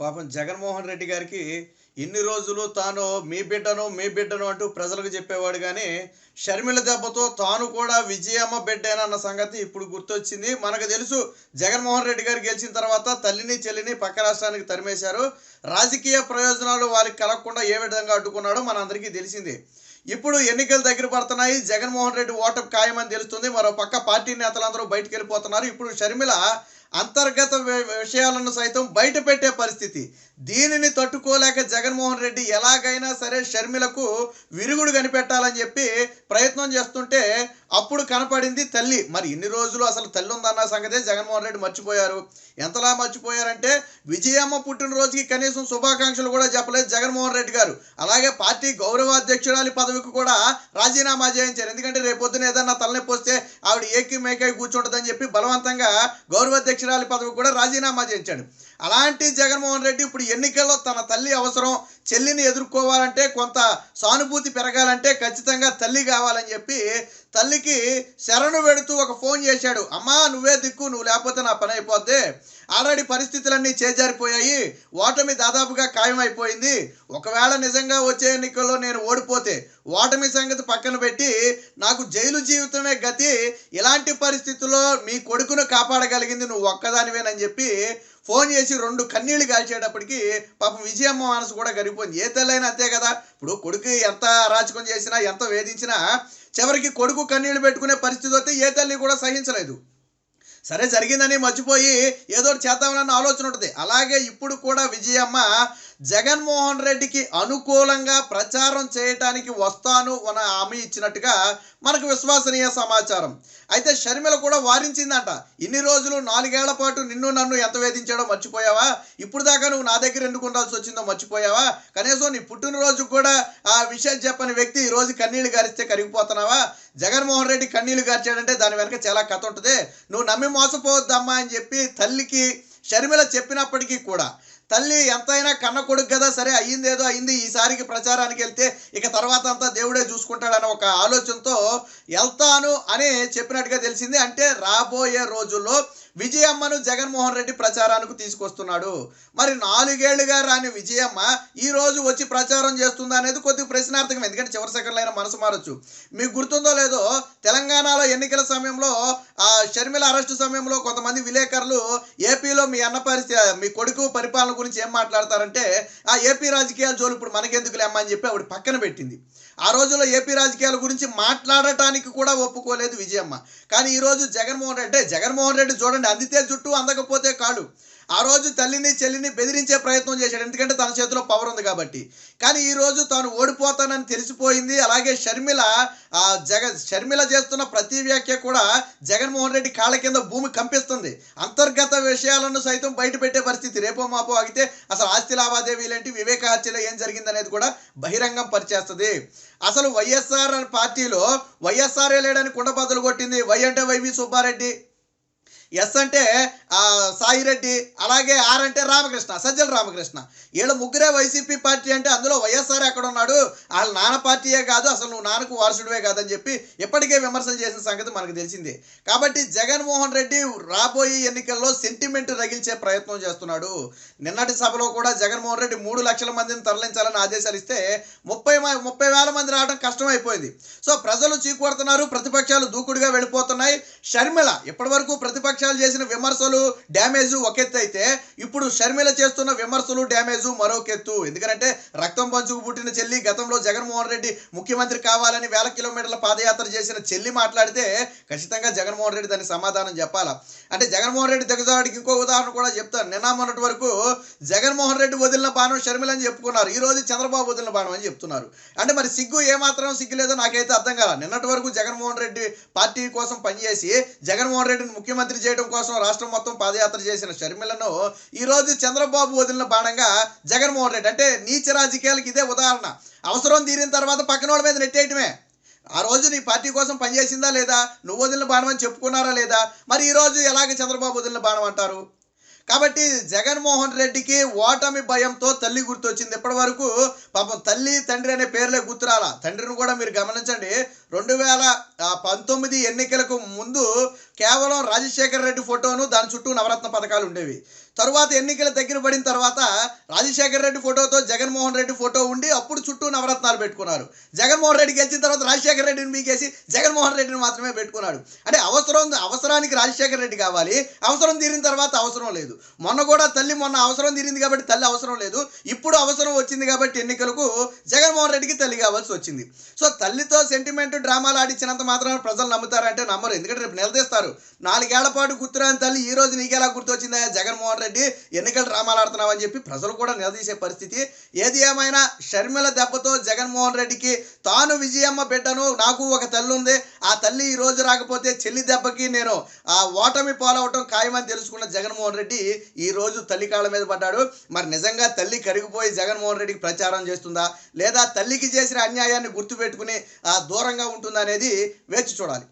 పాపం జగన్మోహన్ రెడ్డి గారికి ఇన్ని రోజులు తాను మీ బిడ్డను అంటూ ప్రజలకు చెప్పేవాడు కానీ షర్మిల దెబ్బతో తాను కూడా విజయమ్మ బిడ్డేనన్న సంగతి ఇప్పుడు గుర్తొచ్చింది. మనకు తెలుసు, జగన్మోహన్ రెడ్డి గారు గెలిచిన తర్వాత తల్లిని చెల్లిని పక్క రాష్ట్రానికి తరిమేశారు. రాజకీయ ప్రయోజనాలు వారికి కలగకుండా ఏ విధంగా అడ్డుకున్నాడో మనందరికీ తెలిసిందే. ఇప్పుడు ఎన్నికలు దగ్గర పడుతున్నాయి. జగన్మోహన్ రెడ్డి ఓటమి ఖాయమని తెలుస్తుంది. మరో పక్క పార్టీ నేతలందరూ బయటకు వెళ్ళిపోతున్నారు. ఇప్పుడు షర్మిల అంతర్గత విషయాలను సైతం బయట పెట్టే పరిస్థితి. దీనిని తట్టుకోలేక జగన్మోహన్ రెడ్డి ఎలాగైనా సరే షర్మిలకు విరుగుడు కనిపెట్టాలని చెప్పి ప్రయత్నం చేస్తుంటే అప్పుడు కనపడింది తల్లి. మరి ఇన్ని రోజులు అసలు తల్లి ఉందన్న సంగతే జగన్మోహన్ రెడ్డి మర్చిపోయారు. ఎంతలా మర్చిపోయారంటే విజయమ్మ పుట్టినరోజుకి కనీసం శుభాకాంక్షలు కూడా చెప్పలేదు జగన్మోహన్ రెడ్డి గారు. అలాగే పార్టీ గౌరవాధ్యక్షురాలి పదవికి కూడా రాజీనామా చేయించారు. ఎందుకంటే రేపొద్దున ఏదన్నా తలనొప్పి వస్తే ఆవిడ ఏకీ మేకై కూర్చుంటుందని చెప్పి బలవంతంగా గౌరవాధ్యక్షురాలి పదవి కూడా రాజీనామా చేయించాడు. అలాంటి జగన్మోహన్ రెడ్డి ఇప్పుడు ఎన్నికల్లో తన తల్లి అవసరం, చెల్లిని ఎదుర్కోవాలంటే కొంత సానుభూతి పెరగాలంటే ఖచ్చితంగా తల్లి కావాలని చెప్పి తల్లికి శరణు పెడుతూ ఒక ఫోన్ చేశాడు. అమ్మా, నువ్వే దిక్కు, నువ్వు లేకపోతే నా పని అయిపోద్ది. ఆల్రెడీ పరిస్థితులన్నీ చేజారిపోయాయి, ఓటమి దాదాపుగా ఖాయమైపోయింది. ఒకవేళ నిజంగా వచ్చే ఎన్నికల్లో నేను ఓడిపోతే ఓటమి సంగతి పక్కన పెట్టి నాకు జైలు జీవితమే గతి. ఇలాంటి పరిస్థితుల్లో మీ కొడుకును కాపాడగలిగింది నువ్వు ఒక్కదానివేనని చెప్పి ఫోన్ చేసి 2 కన్నీళ్లు కాల్చేటప్పటికి పాపం విజయమ్మ మనసు కూడా గరిపోయింది. ఏ తల్లైనా అంతే కదా. ఇప్పుడు కొడుకు ఎంత అరాచకం చేసినా, ఎంత వేధించినా చివరికి కొడుకు కన్నీళ్లు పెట్టుకునే పరిస్థితి వస్తే ఏ తల్లి కూడా సహించలేదు. సరే, జరిగిందని మర్చిపోయి ఏదో చేద్దామన్న ఆలోచన ఉంటుంది. అలాగే ఇప్పుడు కూడా విజయమ్మ జగన్మోహన్ రెడ్డికి అనుకూలంగా ప్రచారం చేయటానికి వస్తాను అని హామీ ఇచ్చినట్టుగా మనకు విశ్వసనీయ సమాచారం. అయితే షర్మిల కూడా వారించిందంట. ఇన్ని రోజులు 4 ఏళ్ల పాటు నిన్ను నన్ను ఎంత వేధించాడో మర్చిపోయావా? ఇప్పుడు దాకా నువ్వు నా దగ్గర ఎందుకు ఉండాల్సి వచ్చిందో మర్చిపోయావా? కనీసం నీ పుట్టినరోజు కూడా ఆ విషయం చెప్పని వ్యక్తి ఈరోజు కన్నీళ్లు గారిస్తే కరిగిపోతున్నావా? జగన్మోహన్ రెడ్డి కన్నీళ్లు గార్చాడంటే దాని వెనక చాలా కథ ఉంటుంది. నువ్వు నమ్మి మోసపోవద్దమ్మా అని చెప్పి తల్లికి షర్మిల చెప్పినప్పటికీ కూడా తల్లి ఎంతైనా కన్న కొడుకు కదా, సరే అయ్యిందేదో అయింది, ఈసారికి ప్రచారానికి వెళ్తే ఇక తర్వాత అంతా దేవుడే చూసుకుంటాడన్న ఒక ఆలోచనతో వెళ్తాను అని చెప్పినట్టుగా తెలిసింది. అంటే రాబోయే రోజుల్లో విజయమ్మను జగన్మోహన్ రెడ్డి ప్రచారానికి తీసుకొస్తున్నాడు. మరి 4 ఏళ్లుగా రాని విజయమ్మ ఈ రోజు వచ్చి ప్రచారం చేస్తుందా అనేది కొద్దిగా ప్రశ్నార్థకం. ఎందుకంటే చివరి సెకండ్లో అయినా మనసు మారచ్చు. మీకు గుర్తుందో లేదో, తెలంగాణలో ఎన్నికల సమయంలో షర్మిల అరెస్టు సమయంలో కొంతమంది విలేకరులు ఏపీలో మీ కొడుకు పరిపాలన గురించి ఏం మాట్లాడతారంటే ఆ ఏపీ రాజకీయాల జోలు ఇప్పుడు మనకెందుకులే అమ్మా అని చెప్పి ఆవిడ పక్కన పెట్టింది. ఆ రోజుల్లో ఏపీ రాజకీయాల గురించి మాట్లాడటానికి కూడా ఒప్పుకోలేదు విజయమ్మ. కానీ ఈరోజు జగన్మోహన్ రెడ్డి చూడండి, అందితే జుట్టు అందకపోతే కాడు. ఆ రోజు తల్లిని చెల్లిని బెదిరించే ప్రయత్నం చేశాడు, ఎందుకంటే తన చేతిలో పవర్ ఉంది కాబట్టి. కానీ ఈరోజు తాను ఓడిపోతానని తెలిసిపోయింది. అలాగే షర్మిల చేస్తున్న ప్రతి వ్యాఖ్య కూడా జగన్మోహన్ రెడ్డి కాళ్ళ కింద భూమి కంపిస్తుంది. అంతర్గత విషయాలను సైతం బయట పెట్టే పరిస్థితి. రేపో మాపో ఆగితే అసలు ఆస్తి లావాదేవీలేంటి, వివేక హత్యలో ఏం జరిగిందనేది కూడా బహిరంగం పరిచేస్తుంది. అసలు వైఎస్ఆర్ పార్టీలో వైఎస్ఆర్ఏ లేడని కుండబద్దలు కొట్టింది. వై అంటే వైవి సుబ్బారెడ్డి, ఎస్ అంటే సాయిరెడ్డి, అలాగే ఆర్ అంటే సజ్జల రామకృష్ణ. వీళ్ళు ముగ్గురే వైసీపీ పార్టీ అంటే అందులో వైఎస్ఆర్ ఎక్కడ ఉన్నాడు? వాళ్ళ నాన్న పార్టీయే కాదు, అసలు నువ్వు నాన్నకు వారసుడివే కాదని చెప్పి ఇప్పటికే విమర్శలు చేసిన సంగతి మనకు తెలిసిందే. కాబట్టి జగన్మోహన్ రెడ్డి రాబోయే ఎన్నికల్లో సెంటిమెంట్ రగిల్చే ప్రయత్నం చేస్తున్నాడు. నిన్నటి సభలో కూడా జగన్మోహన్ రెడ్డి 3 లక్షల మందిని తరలించాలని ఆదేశాలు ఇస్తే 30,000 మంది రావడం కష్టమైపోయింది. సో ప్రజలు చీకొడుతున్నారు, ప్రతిపక్షాలు దూకుడుగా వెళ్ళిపోతున్నాయి. షర్మిల ఇప్పటి వరకు ప్రతిపక్షాలు చేసిన విమర్శలు డ్యామేజ్ ఒకెత్తు అయితే ఇప్పుడు షర్మిల చేస్తున్న విమర్శలు డ్యామేజ్ మరొకెత్తు. ఎందుకంటే రక్తం పంచుకు పుట్టిన చెల్లి, గతంలో జగన్మోహన్ రెడ్డి ముఖ్యమంత్రి కావాలని 1000 కిలోమీటర్ల పాదయాత్ర చేసిన చెల్లి మాట్లాడితే ఖచ్చితంగా జగన్మోహన్ రెడ్డి దానికి సమాధానం చెప్పాలా. అంటే జగన్మోహన్ రెడ్డి దిగజాడికి ఇంకో ఉదాహరణ కూడా చెప్తాను. నిన్న మొన్నటి వరకు జగన్మోహన్ రెడ్డి వదిలిన బాణం షర్మిల అని చెప్పుకున్నారు, ఈ రోజు చంద్రబాబు వదిలిన బాణం అని చెప్తున్నారు. అంటే మరి ఏమాత్రం సిగ్గు లేదో నాకైతే అర్థం కాల. నిన్నటి వరకు జగన్మోహన్ రెడ్డి పార్టీ కోసం పనిచేసి జగన్మోహన్ రెడ్డిని ముఖ్యమంత్రి చేయడం కోసం రాష్ట్రం మొత్తం పాదయాత్ర చేసిన షర్మిలను ఈరోజు చంద్రబాబు వదిలిన బాణంగా జగన్మోహన్ రెడ్డి. అంటే నీచ రాజకీయాలకు ఇదే ఉదాహరణ. అవసరం తీరిన తర్వాత పక్కన వాళ్ళ మీద నెట్టేయటమే. ఆ రోజు నీ పార్టీ కోసం పనిచేసిందా లేదా, నువ్వు వదిలిన బాణం అని చెప్పుకున్నారా లేదా, మరి ఈరోజు ఎలాగ చంద్రబాబు వదిలిన బాణం అంటారు? కాబట్టి జగన్మోహన్ రెడ్డికి ఓటమి భయంతో తల్లి గుర్తొచ్చింది. ఇప్పటి వరకు పాపం తల్లి తండ్రి అనే పేర్లే గుర్తురాల. తండ్రిని కూడా మీరు గమనించండి, 2019 ఎన్నికలకు ముందు కేవలం రాజశేఖర రెడ్డి ఫోటోను దాని చుట్టూ నవరత్న పథకాలు ఉండేవి. తరువాత ఎన్నికలు దగ్గర పడిన తర్వాత రాజశేఖర రెడ్డి ఫోటోతో జగన్మోహన్ రెడ్డి ఫోటో ఉండి అప్పుడు చుట్టూ నవరత్నాలు పెట్టుకున్నారు. జగన్మోహన్ రెడ్డి గెలిచిన తర్వాత రాజశేఖర రెడ్డిని మీకేసి జగన్మోహన్ రెడ్డిని మాత్రమే పెట్టుకున్నాడు. అంటే అవసరానికి రాజశేఖర రెడ్డి కావాలి, అవసరం తీరిన తర్వాత అవసరం లేదు. మొన్న కూడా తల్లి అవసరం తీరింది కాబట్టి తల్లి అవసరం లేదు, ఇప్పుడు అవసరం వచ్చింది కాబట్టి ఎన్నికలకు జగన్మోహన్ రెడ్డికి తల్లి కావాల్సి వచ్చింది. సో తల్లితో సెంటిమెంట్ డ్రామాలు ఆడిచ్చినంత మాత్రం ప్రజలు నమ్ముతారంటే నమ్మరు. ఎందుకంటే రేపు నిలదీస్తారు. 4 ఏళ్ల పాటు గుర్తురాని తల్లి ఈ రోజు నీకెలా గుర్తొచ్చిందా జగన్మోహన్ రెడ్డి, ఎన్నికల డ్రామాలు ఆడుతున్నావు అని చెప్పి ప్రజలు కూడా నిలదీసే పరిస్థితి. ఏది ఏమైనా షర్మిల దెబ్బతో జగన్మోహన్ రెడ్డికి తాను విజయమ్మ బిడ్డను, నాకు ఒక తల్లి ఉంది, ఆ తల్లి ఈ రోజు రాకపోతే చెల్లి దెబ్బకి నేను ఆ ఓటమి పాలవటం ఖాయమని తెలుసుకున్న జగన్మోహన్ రెడ్డి ఈ రోజు తల్లి కాళ్ళ మీద పడ్డాడు. మరి నిజంగా తల్లి కరిగిపోయి జగన్మోహన్ రెడ్డికి ప్రచారం చేస్తుందా, లేదా తల్లికి చేసిన అన్యాయాన్ని గుర్తుపెట్టుకుని దూరంగా ఉంటుందా అనేది వేచి చూడాలి.